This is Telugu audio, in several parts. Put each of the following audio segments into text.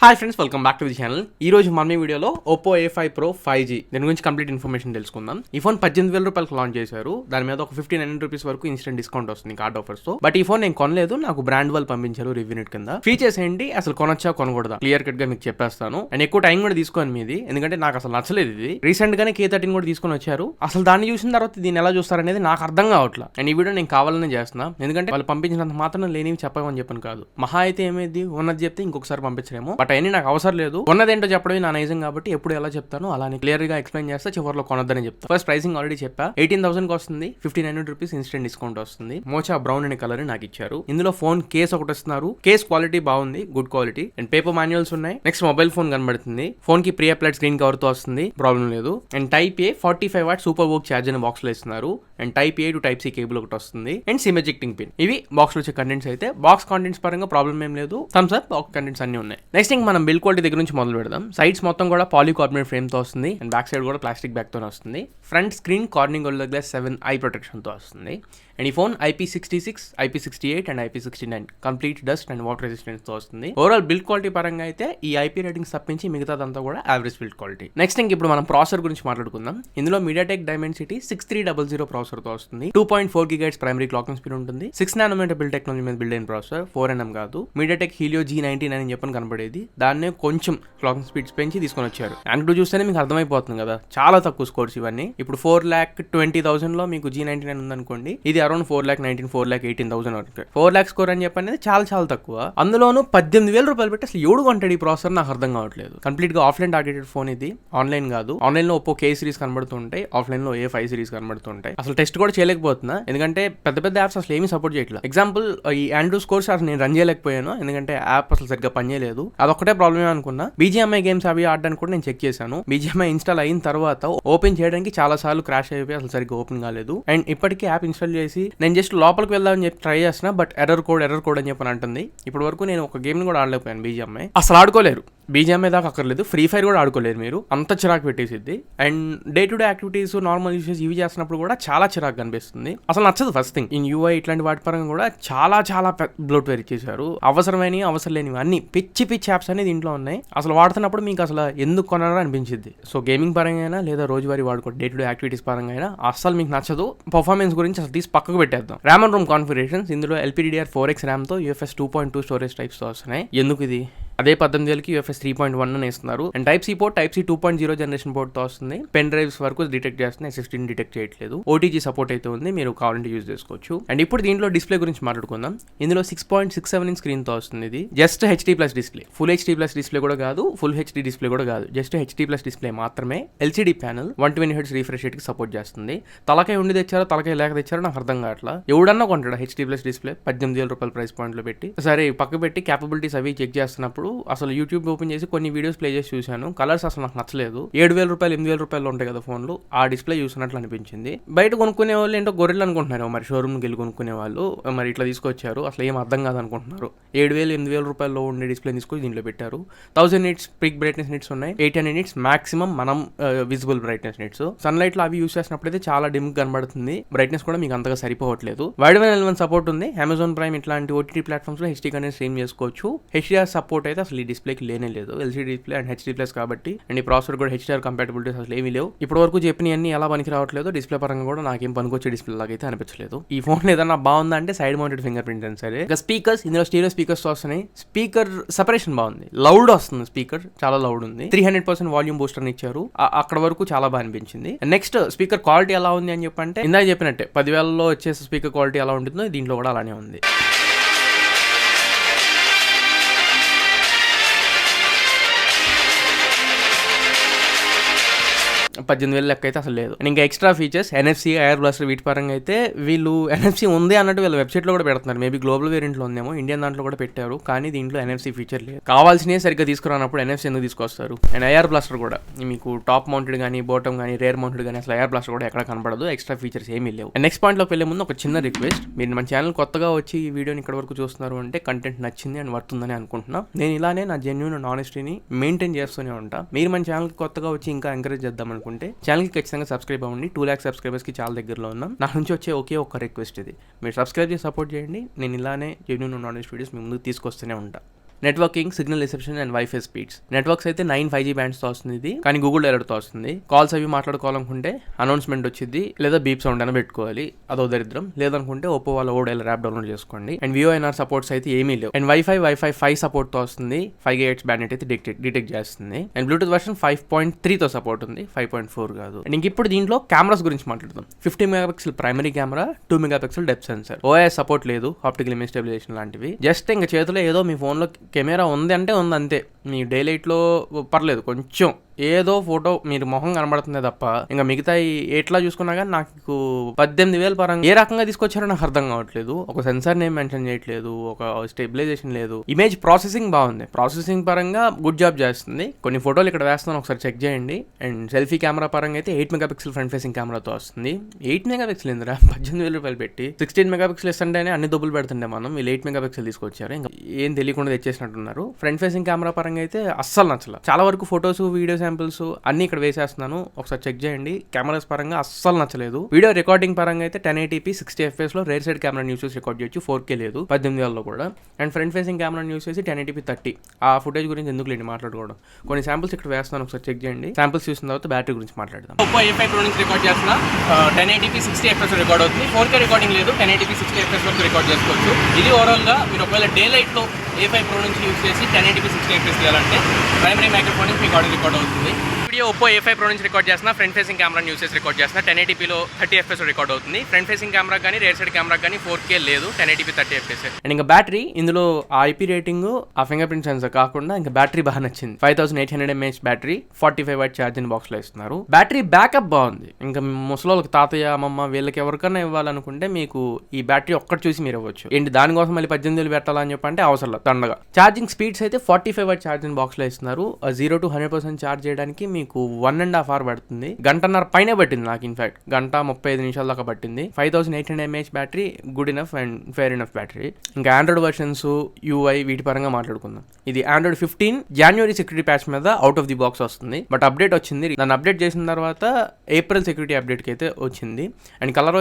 Hi friends, welcome back to the channel. ఈ రోజు మన వీడియోలో Oppo A5 Pro 5G దీని గురించి కంప్లీట్ ఇన్ఫర్మేషన్ తెలుసుకుందాం. ఈ ఫోన్ 18,000 రూపాయలకు లాంచ్ చేశారు. దాని మీద ఒక 1,500 రూపీస్ వరకు ఇన్స్టెంట్ డిస్కౌంట్ వస్తుంది కార్డ్ ఆఫర్స్ తో. బట్ ఈ ఫోన్ నేను కొనలేదు, నాకు బ్రాండ్ వాళ్ళు పంపించారు రివ్యూ నెట్ కింద. ఫీచర్స్ ఏంటి, అసలు కొనొచ్చా కొనకూడదా క్లియర్ కట్ గా మీకు చెప్పేస్తాను. అండ్ ఎక్కువ టైం కూడా తీసుకోని మీది, ఎందుకంటే నాకు అసలు నచ్చలేదు ఇది. రీసెంట్ గానే K13 కూడా తీసుకొని వచ్చారు. అసలు దాన్ని చూసిన తర్వాత దీన్ని ఎలా చూస్తారనేది నాకు అర్థం కావట్లేదు. అండ్ ఈ వీడియో నేను కావాలనే చేస్తున్నా, ఎందుకంటే వాళ్ళు పంపించినంత మాత్రం లేనివి చెప్పమని చెప్పను కాదు. మహా అయితే ఏమైంది, ఉన్నది చెప్తే ఇంకొకసారి పంపించలేము. బట్ అయినా నాకు అవసరం లేదు. ఉన్నదేంటో చెప్పడమే నా నైజం కాబట్టి ఎప్పుడు ఎలా చెప్తాను అలానే క్లియర్ గా ఎక్స్ప్లెయిన్ చేస్తే చివరిలో కొనొద్దని చెప్తాను. ఫస్ట్ ప్రైసింగ్ ఆల్రెడీ చెప్పా, 18,000 వస్తుంది, 1,500 రూపీస్ ఇన్స్టెంట్ డిస్కౌంట్ వస్తుంది. మోచా బ్రౌన్ అనే కలర్ నాకు ఇచ్చారు. ఇందులో ఫోన్ కేస్ ఒకటి ఇస్తున్నారు. కేస్ క్వాలిటీ బాగుంది, good quality. And paper manuals ఉన్నాయి. నెక్స్ట్ మొబైల్ ఫోన్ కనబడుతుంది. ఫోన్ కి ప్రీ అప్లైడ్ స్క్రీన్ కవర్ తో వస్తుంది, ప్రాబ్లం లేదు. And type A 45 watt super VOOC charger box లో ఇస్తున్నారు. And type A to type C cable ఒకటి వస్తుంది. And SIM ejecting pin. ఇవి బాక్స్ లో వచ్చే కంటెంట్స్ అయితే. బాక్స్ కంటెంట్స్ పరంగా ప్రాబ్లం ఏం లేదు, థమ్స్ అప్. బాక్స్ కంటెంట్స్ అన్ని ఉన్నాయి. నెక్స్ట్ ఇంక మనం బిల్డ్ క్వాలిటీ దగ్గర నుంచి మొదలు పెడదాం. సైడ్స్ మొత్తం కూడా పాలీకార్బోనేట్ ఫ్రేమ్ తో వస్తుంది. అండ్ బ్యాక్ సైడ్ కూడా ప్లాస్టిక్ బ్యాక్ తో వస్తుంది. Front screen Corning gorilla glass 7 eye protection తో వస్తుంది. అండ్ ఈ phone IP66, IP68 and IP69 complete dust and water resistance తో వస్తుంది. ఓవరాల్ బిల్డ్ క్వాలిటీ పరంగా అయితే ఈ IP రేటింగ్స్ తప్పించి మిగతాదంతా కూడా యావరేజ్ బిల్డ్ క్వాలిటీ. నెక్స్ట్ ఇంక ఇప్పుడు మనం ప్రాసెసర్ గురించి మాట్లాడుకుందాం. ఇందులో MediaTek Dimensity 6300 ప్రాసెసర్ తో వస్తుంది. 2.4 GHz ప్రైమరీ క్లాకింగ్ స్పీడ్ ఉంటుంది. 6 nm బిల్డ్ టెక్నాలజీ మీద బిల్డ్ అయిన ప్రాసెసర్, 4nm కాదు. MediaTek Helio G99 అని చెప్పని కనపడేది, దాన్నే కొంచెం క్లాకింగ్ స్పీడ్స్ పెంచి తీసుకొని వచ్చారు. యాంక్ చూస్తేనే మీకు అర్థమైపోతుంది కదా, చాలా తక్కువ స్కోర్స్ ఇవన్నీ. ఇప్పుడు 4,20,000 లో మీకు G99 ఉందనుకోండి, ఇది అరౌండ్ 4,19,000 4,18,000 వరకు. 4 lakh స్కోర్ అని చెప్పనేది చాలా చాలా తక్కువ. అందులోనూ 18,000 రూపాయలు పెట్టి అసలు ఎవడు కొంటాడు ఈ ప్రాసెసర్, నాకు అర్థం కావట్లేదు. కంప్లీట్ గా ఆఫ్లైన్ టార్గెటెడ్ ఫోన్ ఇది, ఆన్లైన్ కాదు. ఆన్లైన్ లో Oppo K సిరీస్ కనబడుతుంటాయి, ఆఫ్లైన్ లో A5 సిరీస్ కనబడుతుంటాయి. అసలు టెస్ట్ కూడా చేయలేకపోతున్నా, ఎందుకంటే పెద్ద పెద్ద యాప్స్ అసలు ఏమీ సపోర్ట్ చేయట్లేదు. ఎగ్జాంపుల్ ఈ ఆండ్రూ స్కోర్స్ అసలు నేను రన్ చేయలేకపోయాను, ఎందుకంటే యాప్ అసలు సరిగ్గా పనిచేయలేదు. అదొక్కటే ప్రాబ్లమే అనుకున్నా. BGMI గేమ్స్ అవి ఆడడానికి కూడా నేను చెక్ చేశాను. BGMI ఇన్స్టాల్ అయిన తర్వాత ఓపెన్ చేయడానికి చాలా సార్లు క్రాష్ అయిపోయి అసలు సరిగ్గా ఓపెన్ కాలేదు. అండ్ ఇప్పటికీ యాప్ ఇన్స్టాల్ చేసి నేను జస్ట్ లోపలికి వెళ్దామని చెప్పి ట్రై చేస్తున్నా, బట్ ఎర్రర్ కోడ్ అని చెప్పని అంటుంది. ఇప్పటి వరకు నేను ఒక గేమ్ ని కూడా ఆడలేకపోయాను. BGMI అసలు ఆడుకోలేరు, BGMI దాకా అక్కర్లేదు, ఫ్రీ ఫైర్ కూడా ఆడుకోలేరు మీరు, అంత చిరాకు పెట్టేసిద్ది. And day to day activities, normal usage ఇవి చేస్తున్నప్పుడు కూడా చాలా చిరాకు కనిపిస్తుంది. అసలు నచ్చదు. ఫస్ట్ థింగ్ ఇన్ UI ఇట్లాంటి వాటి పరంగా కూడా చాలా చాలా బ్లోట్వేర్ ఇచ్చేసారు. అవసరమైనవి అవసరం లేనివి అన్ని పిచ్చి పిచ్చి యాప్స్ అనేది ఇంట్లో ఉన్నాయి. అసలు వాడుతున్నప్పుడు మీకు అసలు ఎందుకు కొనాలని అనిపించింది. సో గేమింగ్ పరంగా అయినా లేదా రోజువారీ వాడుకో డే టు డే యాక్టివిటీస్ పరంగా అయినా అసలు మీకు నచ్చదు. పర్ఫార్మెన్స్ గురించి అసలు తీసి పక్కకు పెట్టేద్దాం. RAM and ROM కాన్ఫిగరేషన్స్ ఇందులో LPDDR4X RAM తో UFS 2.2 స్టోరేజ్ టైప్స్ తో వస్తున్నాయి. ఎందుకు ఇది? అదే 18,000కి UFS 3.1 ఇస్తున్నారు. And Type-C port, Type-C 2.0 generation port తో వస్తుంది. పెన్ డ్రైవ్స్ వరకు డిటెక్ట్ చేస్తుంది, SSD డిటెక్ట్ చేయట్లేదు. OTG సపోర్ట్ అయితే ఉంది, మీరు కావాలంటే యూజ్ చేసుకోవచ్చు. అండ్ ఇప్పుడు దీంట్లో డిస్ప్లే గురించి మాట్లాడుకుందాం. ఇందులో 6.67 ఇంచ్ స్క్రీన్ తో వస్తుంది. ఇది just HD+ display, full HD+ display కూడా కాదు, ఫుల్ HD డిస్ప్లే కూడా కాదు, జస్ట్ HD+ డిస్ప్లే మాత్రమే. LCD panel 120Hz refresh rate కి సపోర్ట్ చేస్తుంది. తలకాయ ఉండి తెచ్చారో తలకాయ లేక తెచ్చారో నాకు అర్థం కావట్లా. ఎవడన్నా కొంటాడా HD+ డిస్ప్లే 18,000 రూపాయల ప్రైస్ పాయింట్ లో పెట్టి? సరే పక్క పెట్టి క్యాపబిలిటీస్ అవి చెక్ చేస్తున్నప్పుడు అసలు యూట్యూబ్ ఓపెన్ చేసి కొన్ని వీడియోస్ ప్లే చేసి చూశాను. కలర్స్ అసలు నాకు నచ్చలేదు. 7,000 రూపాయలు 8,000 రూపాయలు ఉంటాయి కదా ఫోన్లు, ఆ డిస్ప్లే చూసినట్లు అనిపించింది. బయట కొనుక్కునే వాళ్ళు ఏంటో గొర్రెలు అనుకుంటున్నారు, మరి షోరూమ్కి వెళ్ళి కొనుక్కునే వాళ్ళు మరి ఇట్లా తీసుకొచ్చారు. అసలు ఏం అర్థం కాదు అనుకుంటున్నారు. 7,000 8,000 రూపాయల్లో ఉండే డిస్ప్లే తీసుకొని దీంట్లో పెట్టారు. 1000 nits పీక్ బ్రైట్నెస్ నిట్స్ ఉన్నాయి, 800 nits మాక్సిమం మనం విజిబుల్ బ్రైట్నెస్ నిట్స్. సన్లైట్ లో అవి యూస్ చేసినప్పుడు అయితే చాలా డిమ్ కనబడుతుంది. బ్రైట్నెస్ కూడా మీకు అంతగా సరిపోవట్లేదు. వైడ్ L1 సపోర్ట్ ఉంది. అమెజాన్ ప్రైమ్ ఇట్లాంటి OTT ప్లాట్ఫామ్స్ లో HD కంటెంట్ స్ట్రీమ్ చేసుకోవచ్చు. HDR సపోర్ట్ అయితే అసలు ఈ డిస్ప్లేకి లేనే లేదు. LCD డిస్ప్లే అండ్ HD+ కాబట్టి. అండ్ ఈ ప్రాసెసర్ కూడా HDR కంపాటబిలిటీస్ అసలు ఏమీ లేవు. ఇప్పటి వరకు చెప్పినవన్నీ ఎలా పనికి రావట్లేదు. డిస్ప్లే పరంగా కూడా నాకేం పనికొచ్చే డిస్ప్లే లాగా అయితే అనిపించలేదు. ఈ ఫోన్ ఏదన్నా బాగుందా అంటే side mounted finger print sensor. ఇక స్పీకర్స్, ఇందులో స్టీరియో స్పీకర్స్ వస్తున్నాయి. స్పీకర్ సెపరేషన్ బాగుంది, లౌడ్ వస్తుంది. స్పీకర్ చాలా లౌడ్ ఉంది. 300% వాల్యూమ్ బూస్టర్ ఇచ్చారు. అక్కడ వరకు చాలా బాగా అనిపించింది. నెక్స్ట్ స్పీకర్ క్వాలిటీ ఎలా ఉంది అని చెప్పంటే, ఇందాక చెప్పినట్టే 10,000లో వచ్చే స్పీకర్ క్వాలిటీ ఎలా ఉంటుందో దీంట్లో కూడా అలానే ఉంది. 18,000 లెక్క అయితే అసలు లేదు. ఇంకా extra features NFC, air blaster వీటి పరంగా అయితే వీళ్ళు NFC ఉంది అన్నట్టు వీళ్ళ వెబ్సైట్ లో కూడా పెడుతున్నారు. మేబీ గ్లోబల్ వేరియంట్ లో ఉందేమో, ఇండియన్ దాంట్లో కూడా పెట్టారు, కానీ దీంట్లో NFC ఫీచర్ లేదు. కావాల్సినవి సరిగ్గా తీసుకురానప్పుడు NFC ఎందుకు తీసుకొస్తారు? అండ్ ఎయిర్ బ్లాస్టర్ కూడా మీకు టాప్ మౌంటెడ్ కానీ, బాటమ్ కానీ, రేర్ మౌంటెడ్ కానీ అసలు ఎయిర్ బ్లాస్టర్ కూడా ఎక్కడ కనపడదు. ఎక్స్ట్రా ఫీచర్స్ ఏమీ లేవు. నెక్స్ట్ పాయింట్ లోకి వెళ్ళే ముందు ఒక చిన్న రిక్వెస్ట్, మీరు మన ఛానల్ కొత్తగా వచ్చి ఈ వీడియోని ఇక్కడ వరకు చూస్తున్నారు అంటే కంటెంట్ నచ్చింది అండ్ వర్తుందని అనుకుంటున్నా. నేను ఇలానే నా జెన్యూన్ అండ్ ఆనెస్టీని మెయింటైన్ చేస్తూనే ఉంటా. మీరు మన ఛానల్ కొత్తగా వచ్చి ఇంకా ఎంకరేజ్ చేద్దాం అనుకుంటే ఛానల్ కి ఖచ్చితంగా సబ్స్క్రైబ్ అవ్వండి. 2 lakh సబ్స్క్రైబర్స్ కి చాలా దగ్గరలో ఉన్నాం. నా నుంచి వచ్చే ఒకే ఒక్క రిక్వెస్ట్ ఇది, మీరు సబ్స్క్రైబ్ చేసి సపోర్ట్ చేయండి. నేను ఇలానే జెన్యూన్ అండ్ ఆనెస్ట్ వీడియోస్ మీ ముందుకు తీసుకొస్తూనే ఉంటా. Networking, signal reception and wifi speeds. Networks అయితే 9 5G బ్యాండ్స్ తో వస్తుంది ఇది, కానీ గూగుల్ ఎరర్ తో వస్తుంది. కాల్స్ అవి మాట్లాడుకోవాలనుకుంటే అనౌన్స్మెంట్ వచ్చింది, లేదా బీప్ సౌండ్ అయినా పెట్టుకోవాలి, అదో దరిద్రం. లేదనుకుంటే ఒప్పో వాళ్ళ ఓడేల యాప్ డౌన్లోడ్ చేసుకోండి. అండ్ విఓఎన్ఆర్ సపోర్ట్స్ అయితే ఏమీ లేవు. అండ్ వైఫై 5 సపోర్ట్ తో వస్తుంది, 5 GHz బ్యాండ్ అయితే డిటెక్ట్ చేస్తుంది. అండ్ బ్లూటూత్ వర్షన్ 5.3 తో సపోర్ట్ ఉంది, 5.4 కాదు. అండ్ ఇంక ఇప్పుడు దీంట్లో కెమెరాస్ గురించి మాట్లాడదాం. 50 megapixel primary camera, 2 megapixel depth sensor. OS support లేదు, ఆప్టికల్ ఇమేజ్ స్టెబిలైజేషన్ లాంటివి. జస్ట్ ఇంకా చేతిలో ఏదో మీ ఫోన్ లో కెమెరా ఉంది అంటే ఉంది అంతే. మీ డే లైట్ లో పర్లేదు, కొంచెం ఏదో ఫోటో మీరు మొహం కనబడుతుంది తప్ప ఇంకా మిగతా ఎట్లా చూసుకున్నా కానీ నాకు 18,000 పరంగా ఏ రకంగా తీసుకొచ్చారో నాకు అర్థం కావట్లేదు. ఒక సెన్సార్ నేమ్ మెన్షన్ చేయట్లేదు, ఒక స్టెబిలైజేషన్ లేదు. ఇమేజ్ ప్రాసెసింగ్ బాగుంది, ప్రాసెసింగ్ పరంగా గుడ్ జాబ్ చేస్తుంది. కొన్ని ఫోటోలు ఇక్కడ వేస్తాను, ఒకసారి చెక్ చేయండి. అండ్ సెల్ఫీ కెమెరా పరంగా అయితే 8 మెగాపిక్సెల్ ఫ్రంట్ ఫేసింగ్ కెమెరాతో వస్తుంది. 8 మెగాపిక్సెల్ ఎందురా 18,000 రూపాయలు పెట్టి 16 మెగాపిక్సెల్ ఇస్తుంటేనే అన్ని దొబ్బులు పెడుతుండే మనం. వీళ్ళు 8 మెగాపిక్సెల్ తీసుకొచ్చారు, ఇంకా ఏం తెలియకుండా తెచ్చేసినట్టున్నారు. ఫ్రంట్ ఫేసింగ్ కెమెరా పరంగా అయితే అస్సలు నచ్చల. చాలా వరకు ఫోటోస్, వీడియో శాంపిల్స్ అన్ని ఇక్కడ వేసేస్తున్నాను, ఒకసారి చెక్ చేయండి. కెమెరాస్ పరంగా అస్సలు నచ్చలేదు. వీడియో రికార్డింగ్ పరంగా అయితే 1080p 60 FPS లో రేర్ సైడ్ కెమెరా యూస్ చేసి రికార్డ్ చేయొచ్చు, 4K లేదు 18,000లో కూడా. And front facing camera use చేసి 1080p 30. ఆ ఫుటేజ్ గురించి ఎందుకు లేండి మాట్లాడుకోవడం. కొన్ని శాంపిల్స్ ఇక్కడ వేస్తాను, ఒకసారి చెక్ చేయండి. శాంపిల్స్ చూసిన తర్వాత బ్యాటరీ గురించి మాట్లాడదాం. ఒప్పో A5 Pro నుంచి రికార్డ్ చేస్తున్నా, 1080p 60 FPS రికార్డ్ అవుతుంది. 4K రికార్డింగ్ లేదు, 1080p 60 FPS వరకు రికార్డ్ చేసుకోవచ్చు. ఇది ఓవరాల్ గా మీరు ఒకవేళ డే లైట్ లో A5 Pro నుంచి యూస్ చేసి 1080p 60 FPS చేయాలంటే ప్రైమరీ మైక్రోఫోన్ నుంచి మీకు ఆడియో రికార్డ్ అవుతుంది. వీడియో ఒప్పో A5 Pro నుంచి రికార్డ్ చేస్తున్నా, ఫ్రంట్ ఫేసింగ్ కెమెరా యూస్ చేసి రికార్డ్ చేస్తున్నా, 1080pలో 30 FPS రికార్డ్ అవుతుంది. ఫ్రంట్ ఫేసింగ్ కెమెరా కానీ రేర్ సైడ్ కెమెరా కానీ 4K లేదు, 1080p 30 FPS. అండ్ ఇంకా బ్యాటరీ, ఇందులో ఆ IP రేటింగ్, ఆ ఫింగర్ ప్రింట్ సెన్సర్ కాకుండా ఇంకా బ్యాటరీ బాగా నచ్చింది. 5800 mAh battery, 45 what charging box లో ఇస్తున్నారు. బ్యాటరీ బ్యాకప్ బాగుంది. ఇంకా ముసలోళ్ళకి, తాతయ్య, అమ్మమ్మ వీళ్ళకి ఎవరికైనా ఇవ్వాలనుకుంటే మీకు ఈ బ్యాటరీ ఒక్కటి చూసి మీరు ఇవ్వచ్చు. ఏంటి దానికోసం మళ్ళీ 18,000 పెట్టాలని చెప్పంటే అవసరం లేదు, దండగా. ఛార్జింగ్ స్పీడ్స్ అయితే 45 వాట్ ఛార్జింగ్ బాక్స్ లో ఇస్తున్నారు. 0 to 100% ఛార్జ్ చేయడానికి మీకు 1.5 hour పడుతుంది. గంటన్నర పైనే పట్టింది నాకు. ఇన్ఫాక్ట్ గంట 35 నిమిషాల దాకా పట్టింది. 5800 mAh battery good enough and fair enough battery. ఇంకా ఆండ్రాయిడ్ వర్షన్స్, UI వీటి పరంగా మాట్లాడుకుందాం. ఇది ఆండ్రాయిడ్ 15 జనవరి సెక్యూరిటీ ప్యాచ్ మీద అవుట్ ఆఫ్ ది బాక్స్ వస్తుంది. బట్ అప్డేట్ వచ్చింది, దాన్ని అప్డేట్ చేసిన తర్వాత ఏప్రిల్ సెక్యూరిటీ అప్డేట్ కి అయితే వచ్చింది. And colour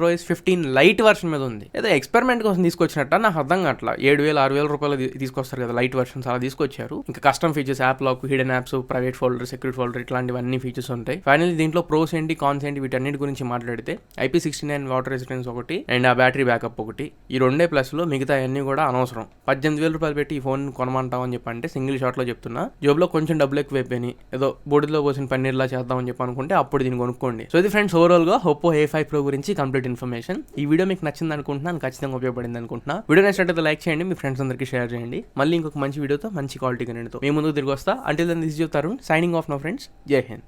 OS 15 light version మీద ఉంది. ఏదో ఎక్స్పెరిమెంట్ కోసం తీసుకొచ్చినట్ట నాకు అర్థం కావట్లా. 7,000-6,000 రూపాయలు తీసుకొస్తారు కదా లైట్ వర్షన్స్, అలా తీసుకొచ్చారు. ఇంకా custom features, app lock, hidden apps, private folder, security folder, ఇట్లాంటివన్నీ ఫీచర్స్ ఉంటాయి. ఫైనల్లీ దీంట్లో ప్రోస్ ఏంటి, కాన్స్ ఏంటి, వీటన్నిటి గురించి మాట్లాడితే IP69 వాటర్ రెసిస్టెన్స్ ఒకటి అండ్ ఆ బ్యాటరీ బ్యాకప్ ఒకటి, ఈ రెండే ప్లస్ లో మిగతా అన్ని కూడా అనవసరం. 18,000 రూపాయలు పెట్టి ఈ ఫోన్ కొనమంటాం అని చెప్పి అంటే సింగిల్ షాట్ లో చెప్తున్నా, జోబులో కొంచెం డబ్బులు ఎక్కువైపోయి ఏదో బోర్డులో పోసిన పన్నీర్లా చేద్దామని చెప్పి అనుకుంటే అప్పుడు దీన్ని కొనుక్కోండి. సో ఇది ఫ్రెండ్స్ ఓవరాల్ గా ఒప్పో A5 Pro గురించి కంప్లీట్ ఇన్ఫర్మేషన్. ఈ వీడియో మీకు నచ్చింది అనుకుంటున్నాను, ఖచ్చితంగా ఉపయోగపడింది అనుకుంటున్నా. వీడియో నచ్చినట్లయితే లైక్ చేయండి, మీ ఫ్రెండ్స్ అందరికీ షేర్ చేయండి. మళ్ళీ ఇంకొక మంచి వీడియోతో, మంచి క్వాలిటీ కంటెంట్తో మీ ముందుకు తిరిగి వస్తా. Until then this is your Tarun signing off now friends. Jai Hind.